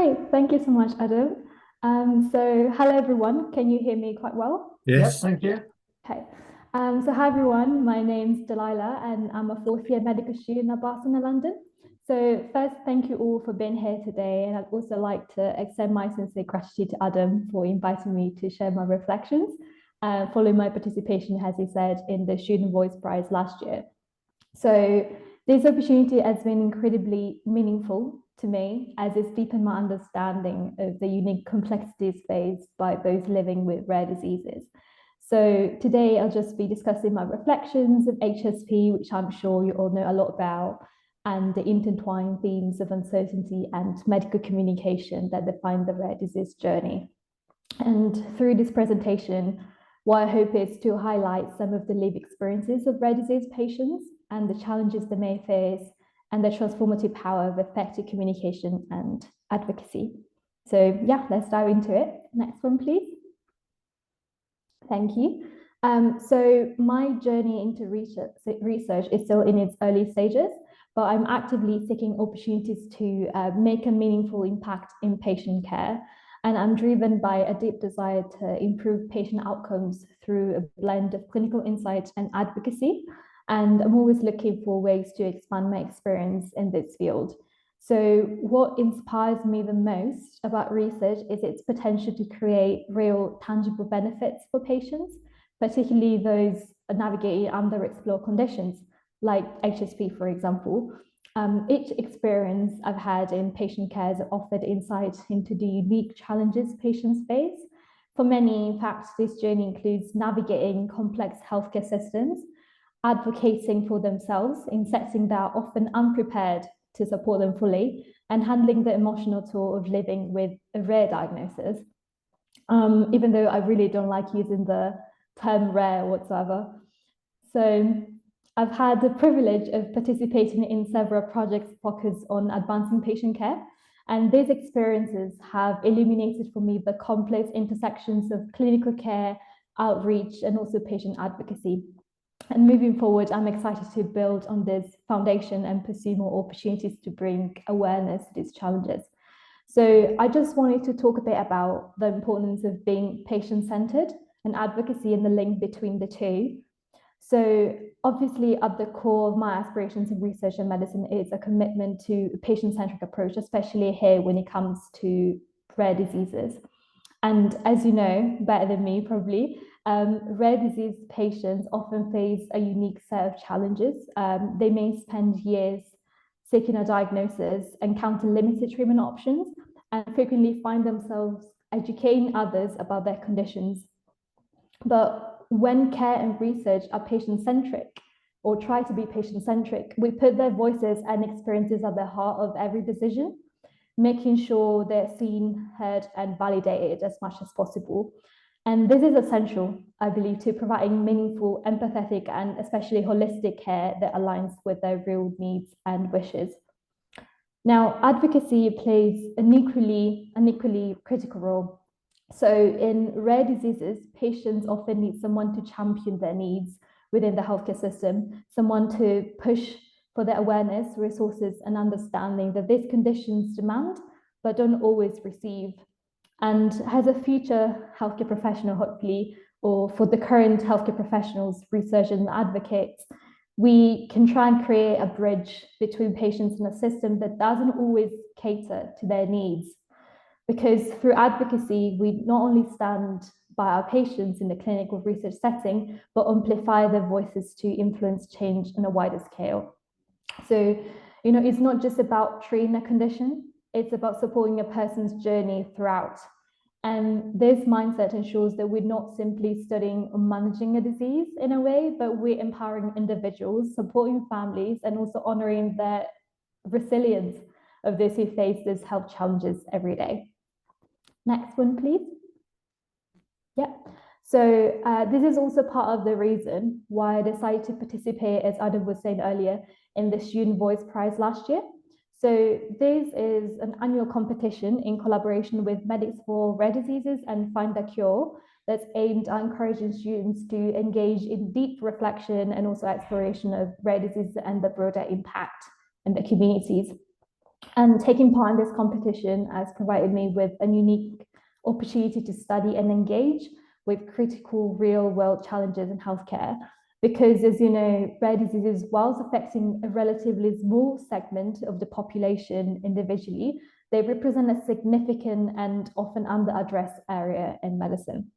Great, thank you so much, Adam. So hello everyone, can you hear me quite well? Yes, thank you. Okay. So hi everyone, my name's Dalila and I'm a fourth year medical student at Barcelona, London. So first, thank you all for being here today. And I'd also like to extend my sincere gratitude to Adam for inviting me to share my reflections following my participation, as he said, in the Student Voice Prize last year. So this opportunity has been incredibly meaningful to me as it's deepened my understanding of the unique complexities faced by those living with rare diseases. So today I'll just be discussing my reflections of HSP, which I'm sure you all know a lot about, and the intertwined themes of uncertainty and medical communication that define the rare disease journey. And through this presentation, what I hope is to highlight some of the lived experiences of rare disease patients and the challenges they may face and the transformative power of effective communication and advocacy. So yeah, let's dive into it. Next one, please. Thank you. So my journey into research is still in its early stages, but I'm actively seeking opportunities to make a meaningful impact in patient care. And I'm driven by a deep desire to improve patient outcomes through a blend of clinical insight and advocacy. And I'm always looking for ways to expand my experience in this field. So what inspires me the most about research is its potential to create real tangible benefits for patients, particularly those navigating underexplored conditions like HSP, for example. Each experience I've had in patient care has offered insight into the unique challenges patients face. For many, in fact, this journey includes navigating complex healthcare systems, advocating for themselves in settings that are often unprepared to support them fully, and handling the emotional toll of living with a rare diagnosis. Even though I really don't like using the term rare whatsoever. So I've had the privilege of participating in several projects focused on advancing patient care. And these experiences have illuminated for me the complex intersections of clinical care, outreach, and also patient advocacy. And moving forward, I'm excited to build on this foundation and pursue more opportunities to bring awareness to these challenges. So I just wanted to talk a bit about the importance of being patient-centered and advocacy and the link between the two. So obviously at the core of my aspirations in research and medicine is a commitment to a patient-centric approach, especially here when it comes to rare diseases. And as you know, better than me probably, rare disease patients often face a unique set of challenges. They may spend years seeking a diagnosis, encounter limited treatment options, and frequently find themselves educating others about their conditions. But when care and research are patient-centric, or try to be patient-centric, we put their voices and experiences at the heart of every decision, making sure they're seen, heard, and validated as much as possible. And this is essential, I believe, to providing meaningful, empathetic, and especially holistic care that aligns with their real needs and wishes. Now, advocacy plays an equally critical role. So in rare diseases, patients often need someone to champion their needs within the healthcare system, someone to push for their awareness, resources, and understanding that these conditions demand, but don't always receive. And as a future healthcare professional, hopefully, or for the current healthcare professionals, researchers, and advocates, we can try and create a bridge between patients and a system that doesn't always cater to their needs. Because through advocacy, we not only stand by our patients in the clinical research setting, but amplify their voices to influence change on a wider scale. So, it's not just about treating a condition, it's about supporting a person's journey throughout. And this mindset ensures that we're not simply studying or managing a disease in a way, but we're empowering individuals, supporting families, and also honoring the resilience of those who face these health challenges every day. Next one, please. Yeah. So this is also part of the reason why I decided to participate, as Adam was saying earlier, in the Student Voice Prize last year. So this is an annual competition in collaboration with Medics for Rare Diseases and Find a Cure that's aimed at encouraging students to engage in deep reflection and also exploration of rare diseases and the broader impact in the communities. And taking part in this competition has provided me with a unique opportunity to study and engage with critical real-world challenges in healthcare. Because, as you know, rare diseases, whilst affecting a relatively small segment of the population individually, they represent a significant and often under-addressed area in medicine.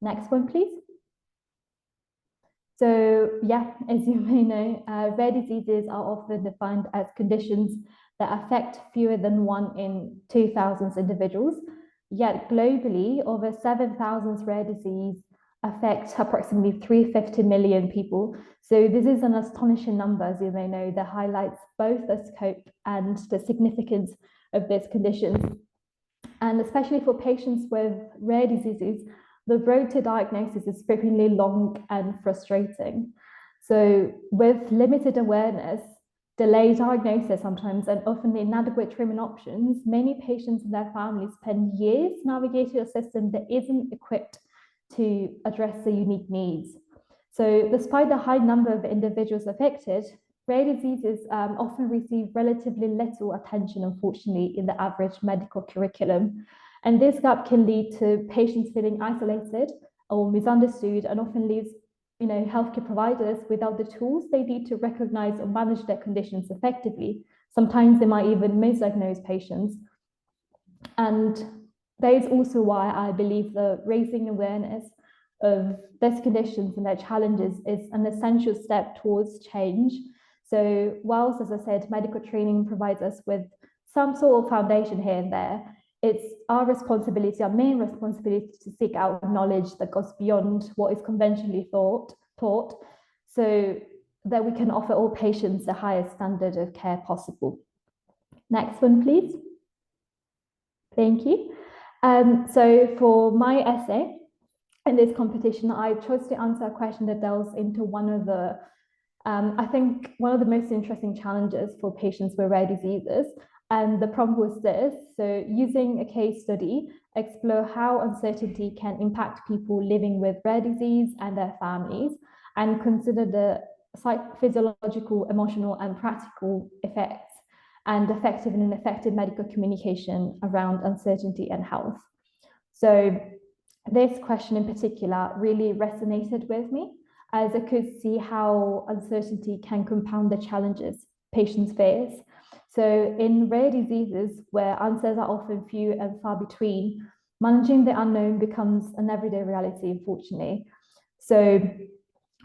Next one, please. So, yeah, as you may know, rare diseases are often defined as conditions that affect fewer than 1 in 2,000 individuals. Yet globally, over 7,000 rare diseases affect approximately 350 million people. So this is an astonishing number, as you may know, that highlights both the scope and the significance of these conditions. And especially for patients with rare diseases, the road to diagnosis is frequently long and frustrating. So with limited awareness, delayed diagnosis sometimes, and often inadequate treatment options, many patients and their families spend years navigating a system that isn't equipped to address their unique needs. So despite the high number of individuals affected, rare diseases often receive relatively little attention, unfortunately, in the average medical curriculum. And this gap can lead to patients feeling isolated or misunderstood, and often leaves healthcare providers without the tools they need to recognize or manage their conditions effectively. Sometimes they might even misdiagnose patients. And that is also why I believe that raising awareness of these conditions and their challenges is an essential step towards change. So whilst, as I said, medical training provides us with some sort of foundation here and there, it's our responsibility, our main responsibility, to seek out knowledge that goes beyond what is conventionally taught, so that we can offer all patients the highest standard of care possible. Next one, please. Thank you. So for my essay in this competition, I chose to answer a question that delves into one of the most interesting challenges for patients with rare diseases. And the prompt was this: so using a case study, explore how uncertainty can impact people living with rare disease and their families, and consider the physiological, emotional, and practical effects and effective and ineffective medical communication around uncertainty and health. So this question in particular really resonated with me, as I could see how uncertainty can compound the challenges patients face. So in rare diseases, where answers are often few and far between, managing the unknown becomes an everyday reality, unfortunately. So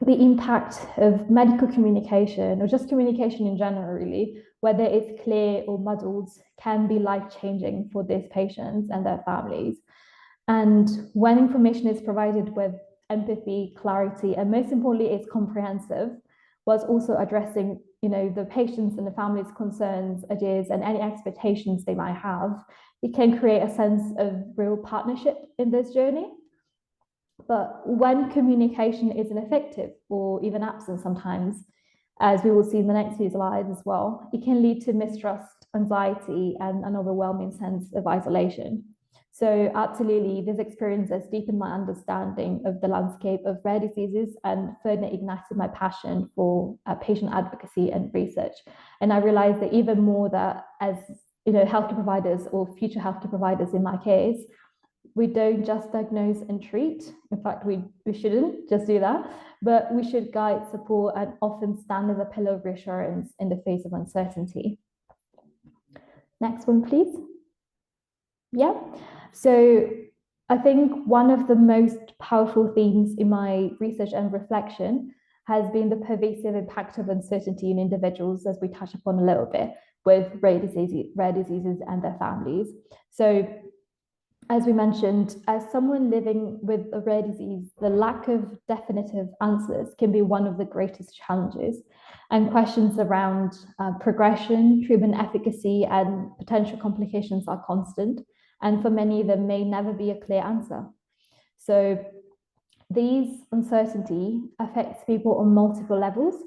the impact of medical communication, or just communication in general, really, whether it's clear or muddled, can be life-changing for these patients and their families. And when information is provided with empathy, clarity, and most importantly, it's comprehensive, whilst also addressing the patients and the family's concerns, ideas, and any expectations they might have, it can create a sense of real partnership in this journey. But when communication isn't effective or even absent sometimes, as we will see in the next few slides as well, it can lead to mistrust, anxiety, and an overwhelming sense of isolation. So absolutely, this experience has deepened my understanding of the landscape of rare diseases and further ignited my passion for patient advocacy and research. And I realized that even more that as healthcare providers, or future healthcare providers in my case, we don't just diagnose and treat. In fact, we shouldn't just do that, but we should guide, support, and often stand as a pillar of reassurance in the face of uncertainty. Next one, please. Yeah. So I think one of the most powerful themes in my research and reflection has been the pervasive impact of uncertainty in individuals, as we touched upon a little bit, with rare diseases and their families. So as we mentioned, as someone living with a rare disease, the lack of definitive answers can be one of the greatest challenges. And questions around progression, treatment efficacy, and potential complications are constant. And for many, there may never be a clear answer. So these uncertainty affects people on multiple levels.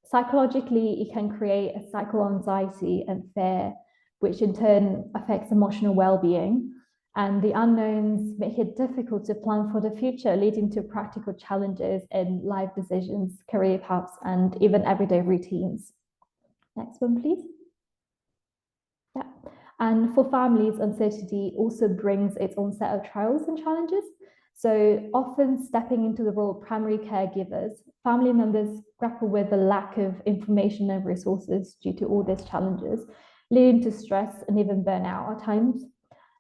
Psychologically, it can create a cycle of anxiety and fear, which in turn affects emotional well-being. And the unknowns make it difficult to plan for the future, leading to practical challenges in life decisions, career paths, and even everyday routines. Next one, please. Yeah. And for families, uncertainty also brings its own set of trials and challenges. So often stepping into the role of primary caregivers, family members grapple with the lack of information and resources due to all these challenges, leading to stress and even burnout at times.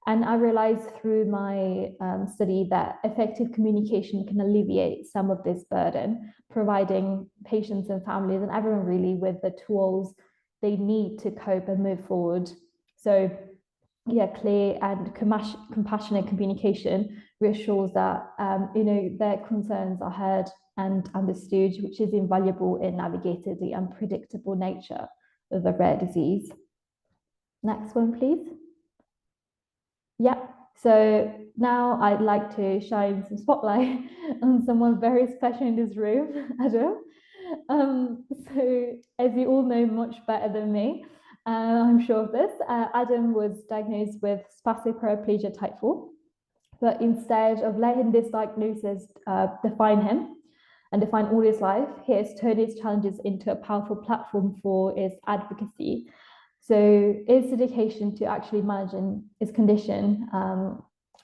And I realized through my study that effective communication can alleviate some of this burden, providing patients and families and everyone really with the tools they need to cope and move forward. So yeah, clear and compassionate communication reassures that their concerns are heard and understood, which is invaluable in navigating the unpredictable nature of a rare disease. Next one, please. Yeah, so now I'd like to shine some spotlight on someone very special in this room, Adam. So as you all know much better than me, I'm sure of this, Adam was diagnosed with spastic paraplegia type 4, but instead of letting this diagnosis define him and define all his life, he has turned his challenges into a powerful platform for his advocacy. So his dedication to actually managing his condition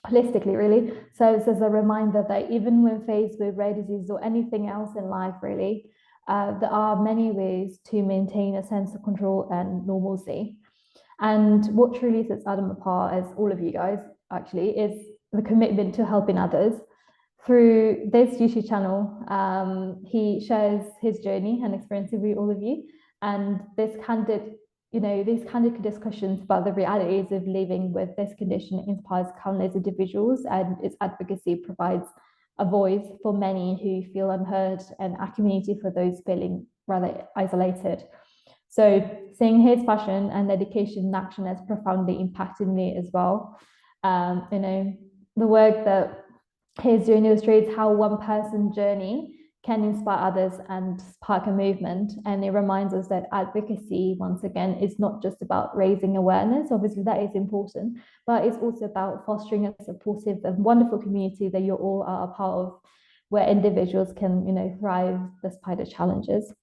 holistically really serves as a reminder that even when faced with rare disease or anything else in life really, there are many ways to maintain a sense of control and normalcy. And what truly sets Adam apart, as all of you guys actually, is the commitment to helping others. Through this YouTube channel, he shares his journey and experiences with all of you, and these candid discussions about the realities of living with this condition inspires countless individuals, and its advocacy provides a voice for many who feel unheard and a community for those feeling rather isolated. So seeing his passion and dedication in action has profoundly impacted me as well. The work that he's doing illustrates how one person's journey can inspire others and spark a movement. And it reminds us that advocacy, once again, is not just about raising awareness. Obviously, that is important, but it's also about fostering a supportive and wonderful community that you all are a part of, where individuals can, thrive despite the challenges.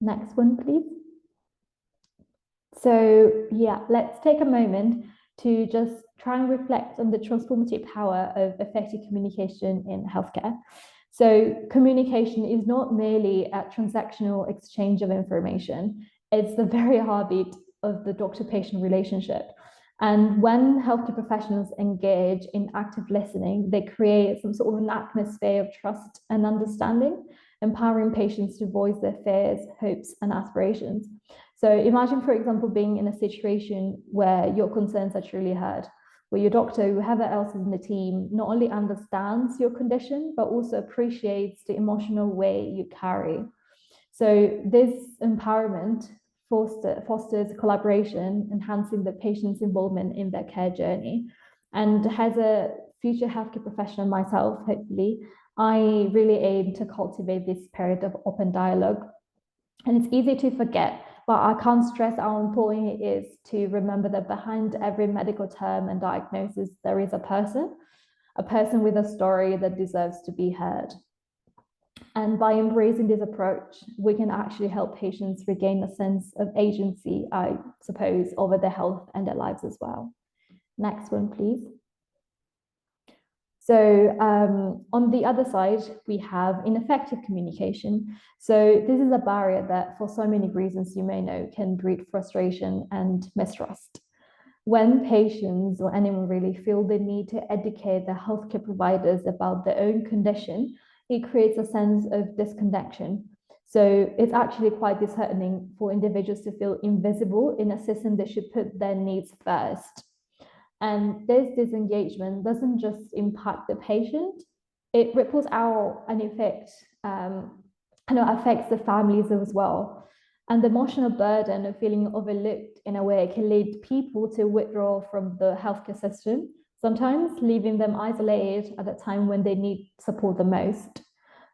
Next one, please. So yeah, let's take a moment to just try and reflect on the transformative power of effective communication in healthcare. So communication is not merely a transactional exchange of information, it's the very heartbeat of the doctor-patient relationship. And when healthcare professionals engage in active listening, they create some sort of an atmosphere of trust and understanding, empowering patients to voice their fears, hopes, and aspirations. So imagine, for example, being in a situation where your concerns are truly heard, where your doctor, whoever else is in the team, not only understands your condition, but also appreciates the emotional weight you carry. So this empowerment fosters collaboration, enhancing the patient's involvement in their care journey. And as a future healthcare professional myself, hopefully, I really aim to cultivate this spirit of open dialogue. And it's easy to forget, but I can't stress how important it is to remember that behind every medical term and diagnosis, there is a person with a story that deserves to be heard. And by embracing this approach, we can actually help patients regain a sense of agency, I suppose, over their health and their lives as well. Next one, please. So on the other side, we have ineffective communication. So this is a barrier that for so many reasons you may know can breed frustration and mistrust. When patients or anyone really feel the need to educate their healthcare providers about their own condition, it creates a sense of disconnection. So it's actually quite disheartening for individuals to feel invisible in a system that should put their needs first. And this disengagement doesn't just impact the patient, it ripples out and affects the families as well. And the emotional burden of feeling overlooked in a way can lead people to withdraw from the healthcare system, sometimes leaving them isolated at a time when they need support the most.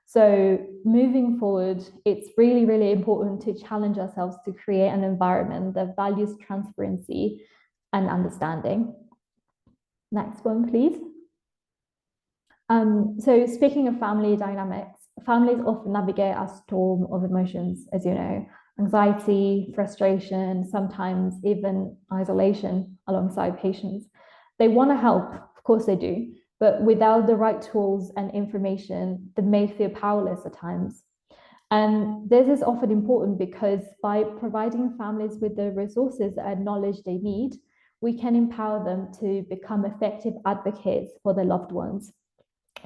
So moving forward, it's really, really important to challenge ourselves to create an environment that values transparency and understanding. Next one, please. So speaking of family dynamics, families often navigate a storm of emotions, as you know, anxiety, frustration, sometimes even isolation alongside patients. They want to help, of course they do, but without the right tools and information, they may feel powerless at times. And this is often important because by providing families with the resources and knowledge they need, we can empower them to become effective advocates for their loved ones.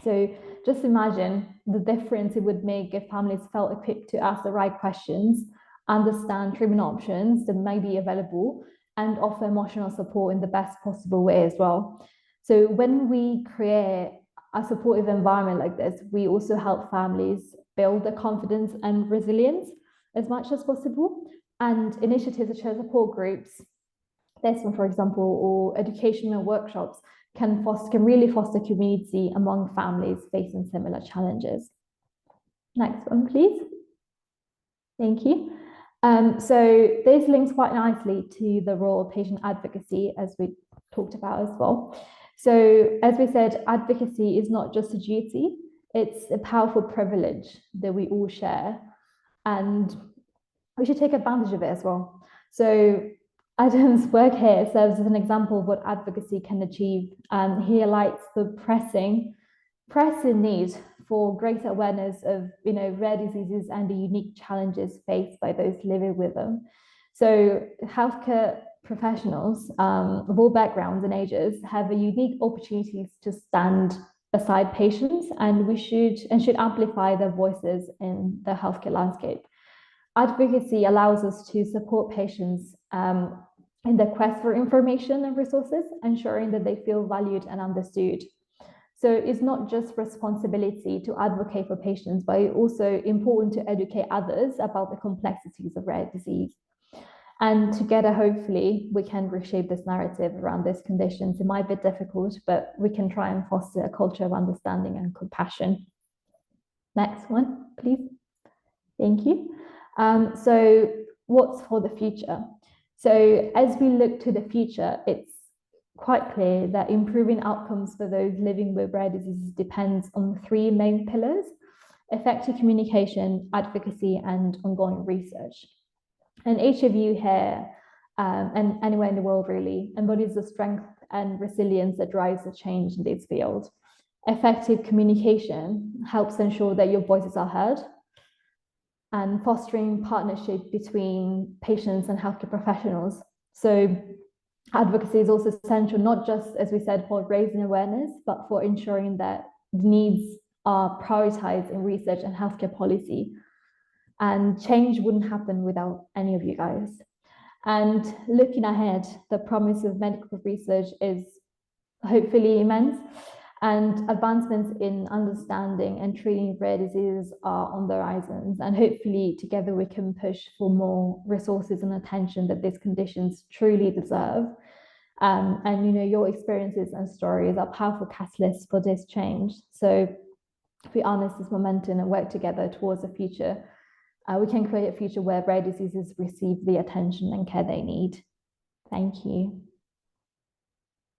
So just imagine the difference it would make if families felt equipped to ask the right questions, understand treatment options that may be available, and offer emotional support in the best possible way as well. So when we create a supportive environment like this, we also help families build their confidence and resilience as much as possible. And initiatives such as support groups, this one, for example, or educational workshops can really foster community among families facing similar challenges. Next one, please. Thank you. So this links quite nicely to the role of patient advocacy, as we talked about as well. So as we said, advocacy is not just a duty, it's a powerful privilege that we all share, and we should take advantage of it as well. So Adam's work here serves as an example of what advocacy can achieve, and he highlights the pressing need for greater awareness of rare diseases and the unique challenges faced by those living with them. So healthcare professionals of all backgrounds and ages have a unique opportunities to stand beside patients, and we should amplify their voices in the healthcare landscape. Advocacy allows us to support patients in their quest for information and resources, ensuring that they feel valued and understood. So it's not just responsibility to advocate for patients, but it's also important to educate others about the complexities of rare disease. And together, hopefully, we can reshape this narrative around these conditions. It might be difficult, but we can try and foster a culture of understanding and compassion. Next one, please. Thank you. So what's for the future? So as we look to the future, it's quite clear that improving outcomes for those living with rare diseases depends on three main pillars: effective communication, advocacy, and ongoing research. And each of you here, and anywhere in the world really, embodies the strength and resilience that drives the change in this field. Effective communication helps ensure that your voices are heard, and fostering partnership between patients and healthcare professionals. So advocacy is also essential, not just, as we said, for raising awareness, but for ensuring that needs are prioritized in research and healthcare policy. And change wouldn't happen without any of you guys. And looking ahead, the promise of medical research is hopefully immense, and advancements in understanding and treating rare diseases are on the horizons. And hopefully together we can push for more resources and attention that these conditions truly deserve. And your experiences and stories are powerful catalysts for this change. So if we harness this momentum and work together towards a future, we can create a future where rare diseases receive the attention and care they need. Thank you.